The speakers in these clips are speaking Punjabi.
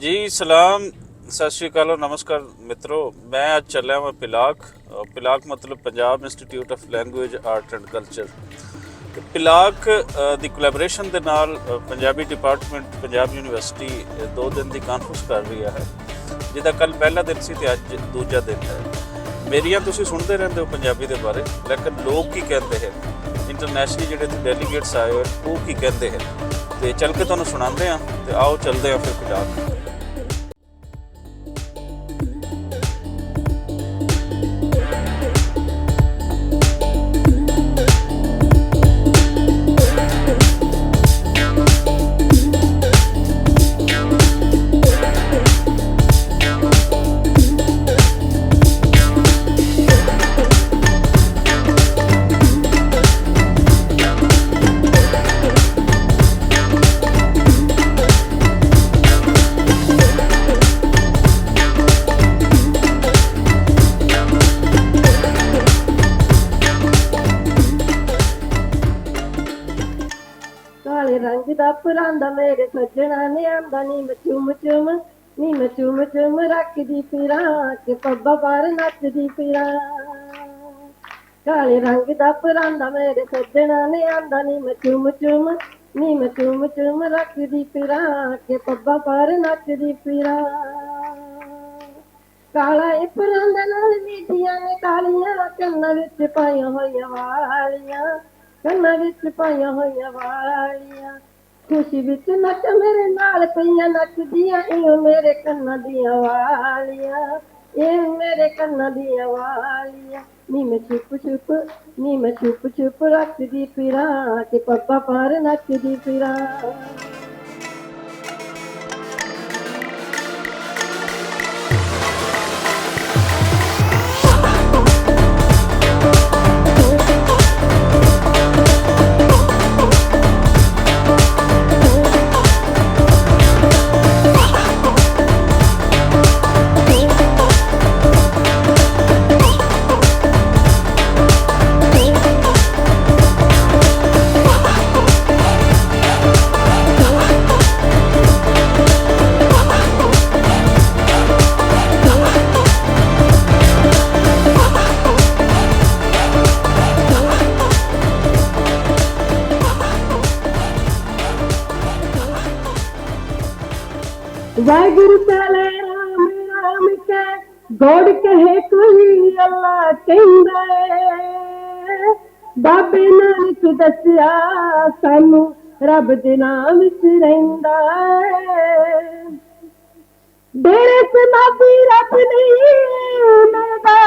ਜੀ ਸਲਾਮ, ਸਤਿ ਸ਼੍ਰੀ ਅਕਾਲ ਔਰ ਨਮਸਕਾਰ ਮਿੱਤਰੋ। ਮੈਂ ਅੱਜ ਚੱਲਿਆ ਮੈਂ ਪਿਲਾਕ ਮਤਲਬ Punjab institute of language art and culture. ਤੇ ਪਿਲਾਕ ਦੀ ਕੋਲੈਬੋਰੇਸ਼ਨ ਦੇ ਨਾਲ ਪੰਜਾਬੀ ਡਿਪਾਰਟਮੈਂਟ ਪੰਜਾਬ ਯੂਨੀਵਰਸਿਟੀ 2 ਦਿਨ ਦੀ ਕਾਨਫਰੰਸ ਕਰ ਰਹੀ ਹੈ, ਜਿਹਦਾ ਕੱਲ ਪਹਿਲਾ ਦਿਨ ਸੀ ਤੇ ਅੱਜ ਦੂਜਾ ਦਿਨ ਹੈ। ਮੇਰੀਆਂ ਤੁਸੀਂ ਸੁਣਦੇ ਰਹਿੰਦੇ ਹੋ ਪੰਜਾਬੀ ਦੇ ਬਾਰੇ, ਲੇਕਿਨ ਲੋਕ ਕੀ ਕਹਿੰਦੇ ਹਨ, ਇੰਟਰਨੈਸ਼ਨਲੀ ਜਿਹੜੇ ਇੱਥੇ ਡੈਲੀਗੇਟਸ ਆਏ ਹੋਏ ਉਹ ਕੀ ਕਹਿੰਦੇ ਹਨ, ਤੇ ਚੱਲ ਕੇ ਤੁਹਾਨੂੰ ਸੁਣਾਉਂਦੇ ਹਾਂ। ਤੇ ਆਓ ਚੱਲਦੇ ਹਾਂ ਫਿਰ ਪਿਲਾਕ। ਕਾਲੇ ਰੰਗ ਦਾ ਪਰਾਂਦਾ ਮੇਰੇ ਸੱਜਣਾ ਨੇ ਆਂਦਾ ਨੀ ਮੈਂ ਚੁੰਮ ਚੁੰਮ ਰੱਖਦੀ ਫਿਰਾਂ ਕਿ ਪੱਬਾਂ ਬਾਹਰ ਨੱਚਦੀ ਫਿਰਾਂ। ਕਾਲੇ ਰੰਗ ਦਾ ਪਰਾਂਦਾ ਮੇਰੇ ਸੱਜਣਾ ਨੇ ਆਂਦਾ ਨੀ ਮੈਂ ਚੁੰਮ ਚੁੰਮ ਰੱਖਦੀ ਫਿਰਾਂ ਕਿ ਪੱਬਾਂ ਬਾਹਰ ਨੱਚਦੀ ਫਿਰਾਂ। ਕਾਲਾ ਇਹ ਪਰਾਂਦਾ ਨਾਲ ਨੀਤੀਆਂ ਨੇ ਕਾਲੀਆਂ ਕੰਨਾਂ ਵਿੱਚ ਪਾਈਆਂ ਹੋਈਆਂ ਵਾਲੀਆਂ, ਕੰਨਾਂ ਵਿੱਚ ਪਾਈਆਂ ਹੋਈਆਂ ਵਾਲੀਆਂ। ਖੁਸ਼ੀ ਵਿੱਚ ਨੱਚ ਮੇਰੇ ਨਾਲ ਪਈਆਂ ਨੱਚਦੀਆਂ, ਇਹ ਮੇਰੇ ਕੰਨਾਂ ਦੀਆਂ ਵਾਲੀਆਂ, ਇਹ ਮੇਰੇ ਕੰਨਾਂ ਦੀਆਂ ਵਾਲੀਆਂ। ਨੀ ਮੈਂ ਛੁਪ ਰੱਖਦੀ ਫਿਰਾਂ ਕਿ ਪੱਪਾ ਪਰ ਨੱਚਦੀ ਫਿਰਾਂ। वाहिगुरु चले राम राम के गौड़ कहे कोई अल्लाह कहंदा है। बाबे नानक दसिया सानू रब दे नाम विच रहिंदा है। डेरे समाधी रब नहीं मिलदा,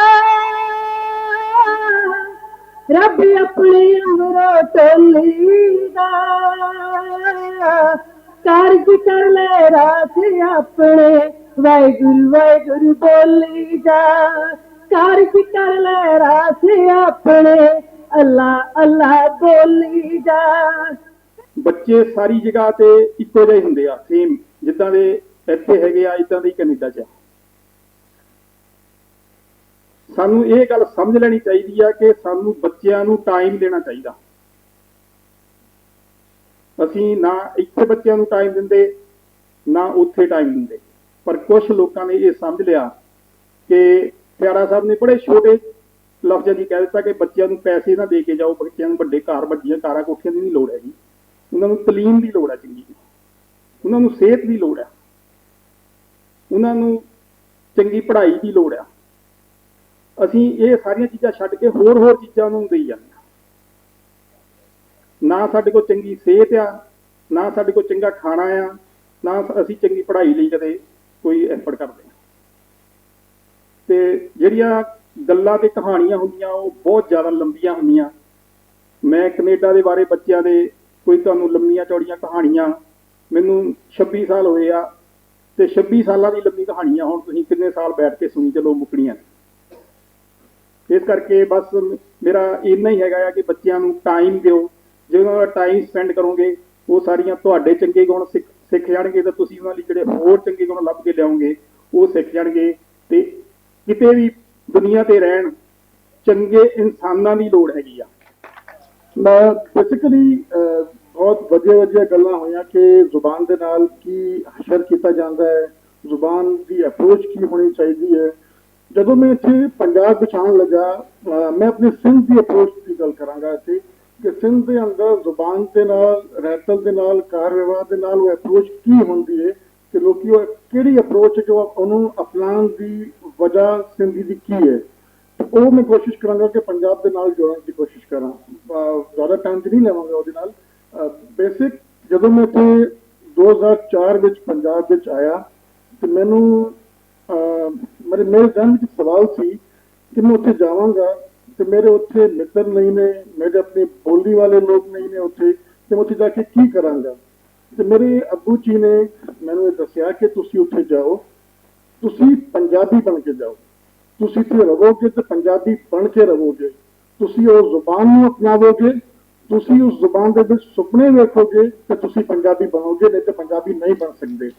रब अपने अंदरों टोलीदा। कारज कर ले रात अपने वाहिगुरु बोली जा, कारज कर ले रात अपने अल्लाह अल्लाह बोली जा। ਬੱਚੇ ਸਾਰੀ ਜਗ੍ਹਾ ਤੇ ਇੱਕੋ ਜਿਹੇ ਹੁੰਦੇ ਆ, ਸੇਮ ਜਿੱਦਾਂ ਦੇ ਇੱਥੇ ਹੈਗੇ ਆ ਇਦਾਂ ਦੇ ਕੈਨੇਡਾ 'ਚ। ਸਾਨੂੰ ਇਹ ਗੱਲ ਸਮਝ ਲੈਣੀ ਚਾਹੀਦੀ ਆ ਕਿ ਸਾਨੂੰ ਬੱਚਿਆਂ ਨੂੰ ਟਾਈਮ ਦੇਣਾ ਚਾਹੀਦਾ। ਅਸੀਂ ਨਾ ਇੱਥੇ ਬੱਚਿਆਂ ਨੂੰ ਟਾਈਮ ਦਿੰਦੇ ਨਾ ਉੱਥੇ ਟਾਈਮ ਦਿੰਦੇ, ਪਰ ਕੁਝ ਲੋਕਾਂ ਨੇ ਇਹ ਸਮਝ ਲਿਆ ਕਿ ਪਿਆਰਾ ਸਾਹਿਬ ਨੇ ਬੜੇ ਛੋਟੇ ਲਫ਼ਜ਼ਾਂ 'ਚ ਕਹਿ ਦਿੱਤਾ ਕਿ ਬੱਚਿਆਂ ਨੂੰ ਪੈਸੇ ਨਾ ਦੇ ਕੇ ਜਾਓ, ਬੱਚਿਆਂ ਨੂੰ ਵੱਡੇ ਘਰ ਵੱਡੀਆਂ ਕਾਰਾਂ ਕੋਠੀਆਂ ਦੀ ਨਹੀਂ ਲੋੜ ਹੈਗੀ, ਉਹਨਾਂ ਨੂੰ ਤਾਲੀਮ ਦੀ ਲੋੜ ਹੈ ਚੰਗੀ, ਉਹਨਾਂ ਨੂੰ ਸਿਹਤ ਦੀ ਲੋੜ ਹੈ, ਉਹਨਾਂ ਨੂੰ ਚੰਗੀ ਪੜ੍ਹਾਈ ਦੀ ਲੋੜ ਆ। ਅਸੀਂ ਇਹ ਸਾਰੀਆਂ ਚੀਜ਼ਾਂ ਛੱਡ ਕੇ ਹੋਰ ਚੀਜ਼ਾਂ ਨੂੰ ਦੇਈ ਜਾਂਦੇ ਹਾਂ। ਨਾ ਸਾਡੇ ਕੋਲ ਚੰਗੀ ਸਿਹਤ ਆ, ਨਾ ਸਾਡੇ ਕੋਲ ਚੰਗਾ ਖਾਣਾ ਆ, ਨਾ ਅਸੀਂ ਚੰਗੀ ਪੜ੍ਹਾਈ ਲਈ ਕਦੇ ਕੋਈ ਐਫਰਟ ਕਰਦੇ ਹਾਂ। ਤੇ ਜਿਹੜੀਆਂ ਗੱਲਾਂ ਤੇ ਕਹਾਣੀਆਂ ਹੁੰਦੀਆਂ ਉਹ ਬਹੁਤ ਜ਼ਿਆਦਾ ਲੰਬੀਆਂ ਹੁੰਦੀਆਂ। ਮੈਂ ਕੈਨੇਡਾ ਦੇ ਬਾਰੇ ਬੱਚਿਆਂ ਦੇ ਕੋਈ ਤੁਹਾਨੂੰ ਲੰਮੀਆਂ ਚੌੜੀਆਂ ਕਹਾਣੀਆਂ, ਮੈਨੂੰ 26 ਸਾਲ ਹੋਏ ਆ ਤੇ 26 ਸਾਲਾਂ ਦੀ ਲੰਮੀ ਕਹਾਣੀਆਂ ਹੁਣ ਤੁਸੀਂ ਕਿੰਨੇ ਸਾਲ ਬੈਠ ਕੇ ਸੁਣੀ ਚਲੋ ਮੁੱਕਣੀਆਂ। ਇਸ ਕਰਕੇ ਬਸ ਮੇਰਾ ਇੰਨਾ ਹੀ ਹੈਗਾ ਆ ਕਿ ਬੱਚਿਆਂ ਨੂੰ ਟਾਈਮ ਦਿਓ। ਜੇ ਉਹਨਾਂ ਦਾ ਟਾਈਮ ਸਪੈਂਡ ਕਰੋਗੇ ਉਹ ਸਾਰੀਆਂ ਤੁਹਾਡੇ ਚੰਗੇ ਗੁਣ ਸਿੱਖ ਜਾਣਗੇ, ਤਾਂ ਤੁਸੀਂ ਉਹਨਾਂ ਲਈ ਜਿਹੜੇ ਹੋਰ ਚੰਗੇ ਗੁਣ ਲੱਭ ਕੇ ਲਿਆਓਗੇ ਉਹ ਸਿੱਖ ਜਾਣਗੇ। ਤੇ ਕਿਤੇ ਵੀ ਦੁਨੀਆ ਤੇ ਰਹਿਣ ਚੰਗੇ ਇਨਸਾਨਾਂ ਦੀ ਲੋੜ ਹੈਗੀ ਆ। ਮੈਂ ਬੇਸਿਕਲੀ ਬਹੁਤ ਵਧੀਆ ਗੱਲਾਂ ਹੋਈਆਂ ਕਿ ਜ਼ੁਬਾਨ ਦੇ ਨਾਲ ਕੀ ਹਸ਼ਰ ਕੀਤਾ ਜਾਂਦਾ ਹੈ, ਜ਼ੁਬਾਨ ਦੀ ਅਪਰੋਚ ਕੀ ਹੋਣੀ ਚਾਹੀਦੀ ਹੈ। ਜਦੋਂ ਮੈਂ ਇੱਥੇ ਪੰਜਾਬ ਵਿੱਚ ਆਉਣ ਲੱਗਾ, ਮੈਂ ਆਪਣੇ ਸਿੰਧ ਦੀ ਅਪਰੋਚ ਦੀ ਗੱਲ ਕਰਾਂਗਾ ਇੱਥੇ ਕਿ ਸਿੰਧ ਦੇ ਅੰਦਰ ਜ਼ੁਬਾਨ ਦੇ ਨਾਲ, ਰਹਿਤਲ ਦੇ ਨਾਲ, ਕਾਰ ਵਿਵਹਾਰ ਦੇ ਨਾਲ ਉਹ ਅਪਰੋਚ ਕੀ ਹੁੰਦੀ ਹੈ ਕਿ ਲੋਕੀ ਉਹ ਕਿਹੜੀ ਅਪਰੋਚ ਜੋ ਉਹਨੂੰ ਅਪਣਾਉਣ ਦੀ ਵਜ੍ਹਾ ਸਿੰਧੀ ਦੀ ਕੀ ਹੈ। ਉਹ ਮੈਂ ਕੋਸ਼ਿਸ਼ ਕਰਾਂਗਾ ਕਿ ਪੰਜਾਬ ਦੇ ਨਾਲ ਜੋੜਨ ਦੀ ਕੋਸ਼ਿਸ਼ ਕਰਾਂ। ਜ਼ਿਆਦਾ ਟਾਈਮ ਤੇ ਨਹੀਂ ਲਵਾਂਗਾ ਉਹਦੇ ਨਾਲ। ਬੇਸਿਕ ਜਦੋਂ ਮੈਂ ਇੱਥੇ 2004 ਵਿੱਚ ਪੰਜਾਬ ਵਿੱਚ ਆਇਆ ਤੇ ਮੈਨੂੰ ਮੇਰੇ ਦਿਲ ਵਿੱਚ ਸਵਾਲ ਸੀ ਕਿ ਮੈਂ ਉੱਥੇ ਜਾਵਾਂਗਾ ਤੇ ਮੇਰੇ ਉੱਥੇ ਮਿੱਤਰ ਨਹੀਂ ਨੇ, ਮੇਰੇ ਆਪਣੇ ਬੋਲੀ ਵਾਲੇ ਲੋਕ ਨਹੀਂ ਨੇ ਉੱਥੇ, ਤੇ ਮੈਂ ਉੱਥੇ ਜਾ ਕੇ ਕੀ ਕਰਾਂਗਾ। ਤੇ ਮੇਰੇ ਅੱਬੂ ਜੀ ਨੇ ਮੈਨੂੰ ਇਹ ਦੱਸਿਆ ਕਿ ਤੁਸੀਂ ਉੱਥੇ ਜਾਓ, ਤੁਸੀਂ ਪੰਜਾਬੀ ਬਣ ਕੇ ਜਾਓ, ਤੁਸੀਂ ਇੱਥੇ ਰਹੋਗੇ ਤੇ ਪੰਜਾਬੀ ਬਣ ਕੇ ਰਹੋਗੇ, ਤੁਸੀਂ ਉਹ ਜ਼ੁਬਾਨ ਨੂੰ ਅਪਣਾਵੋਗੇ, ਤੁਸੀਂ ਉਸ ਜ਼ੁਬਾਨ ਦੇ ਵਿੱਚ ਸੁਪਨੇ ਵੇਖੋਗੇ ਤੇ ਤੁਸੀਂ ਪੰਜਾਬੀ ਬਣੋਗੇ, ਨਹੀਂ ਤੇ ਪੰਜਾਬੀ ਨਹੀਂ ਬਣ ਸਕਦੇ।